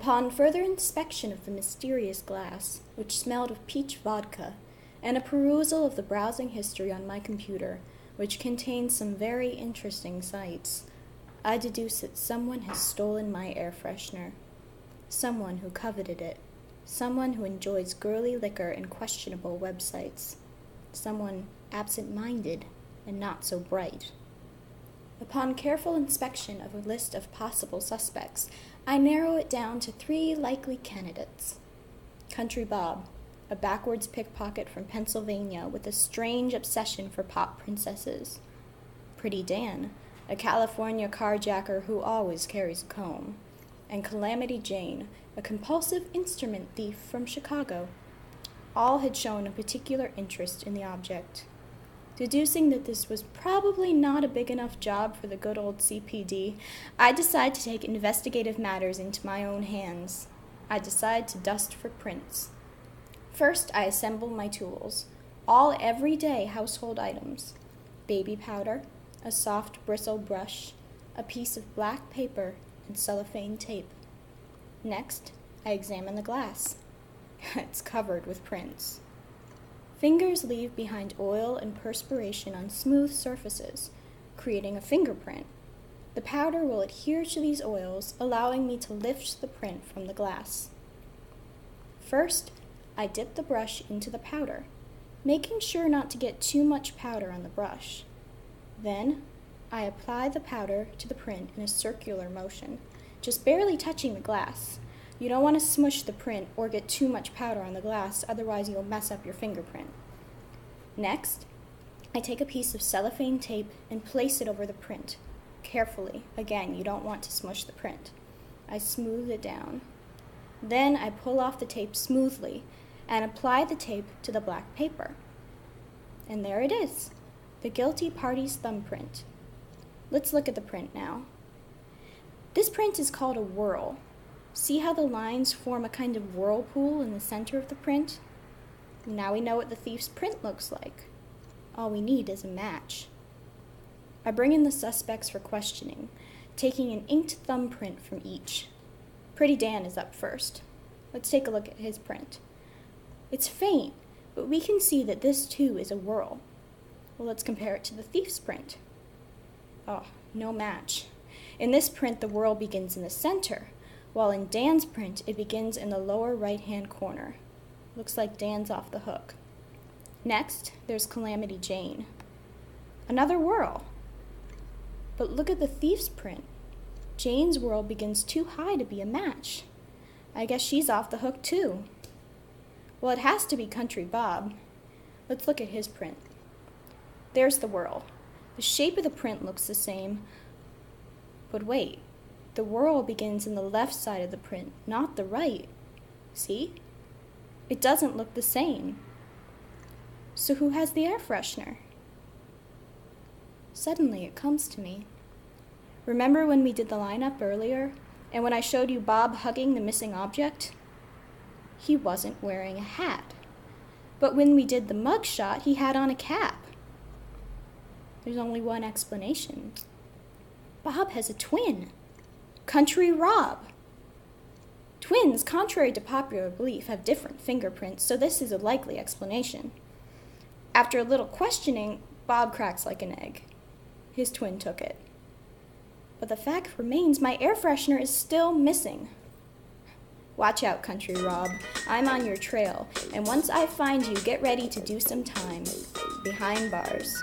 Upon further inspection of the mysterious glass, which smelled of peach vodka, and a perusal of the browsing history on my computer, which contained some very interesting sites, I deduce that someone has stolen my air freshener. Someone who coveted it. Someone who enjoys girly liquor and questionable websites. Someone absent-minded and not so bright. Upon careful inspection of a list of possible suspects, I narrow it down to 3 likely candidates. Country Bob, a backwards pickpocket from Pennsylvania with a strange obsession for pop princesses. Pretty Dan, a California carjacker who always carries a comb. And Calamity Jane, a compulsive instrument thief from Chicago. All had shown a particular interest in the object. Deducing that this was probably not a big enough job for the good old CPD, I decide to take investigative matters into my own hands. I decide to dust for prints. First, I assemble my tools, all everyday household items. Baby powder, a soft bristle brush, a piece of black paper, and cellophane tape. Next, I examine the glass. It's covered with prints. Fingers leave behind oil and perspiration on smooth surfaces, creating a fingerprint. The powder will adhere to these oils, allowing me to lift the print from the glass. First, I dip the brush into the powder, making sure not to get too much powder on the brush. Then, I apply the powder to the print in a circular motion, just barely touching the glass. You don't want to smush the print or get too much powder on the glass, otherwise you'll mess up your fingerprint. Next, I take a piece of cellophane tape and place it over the print. Carefully. Again, you don't want to smush the print. I smooth it down. Then I pull off the tape smoothly and apply the tape to the black paper. And there it is, the guilty party's thumbprint. Let's look at the print now. This print is called a whorl. See how the lines form a kind of whirlpool in the center of the print? Now we know what the thief's print looks like. All we need is a match. I bring in the suspects for questioning, taking an inked thumbprint from each. Pretty Dan is up first. Let's take a look at his print. It's faint, but we can see that this too is a whorl. Well, let's compare it to the thief's print. Oh, no match. In this print, the whorl begins in the center, while in Dan's print, it begins in the lower right-hand corner. Looks like Dan's off the hook. Next, there's Calamity Jane. Another whorl. But look at the thief's print. Jane's whorl begins too high to be a match. I guess she's off the hook too. Well, it has to be Country Bob. Let's look at his print. There's the whorl. The shape of the print looks the same. But wait. The whorl begins in the left side of the print, not the right. See? It doesn't look the same. So who has the air freshener? Suddenly it comes to me. Remember when we did the lineup earlier, and when I showed you Bob hugging the missing object? He wasn't wearing a hat. But when we did the mug shot, he had on a cap. There's only one explanation. Bob has a twin. Country Rob. Twins, contrary to popular belief, have different fingerprints, so this is a likely explanation. After a little questioning, Bob cracks like an egg. His twin took it. But the fact remains my air freshener is still missing. Watch out, Country Rob. I'm on your trail, and once I find you, get ready to do some time behind bars.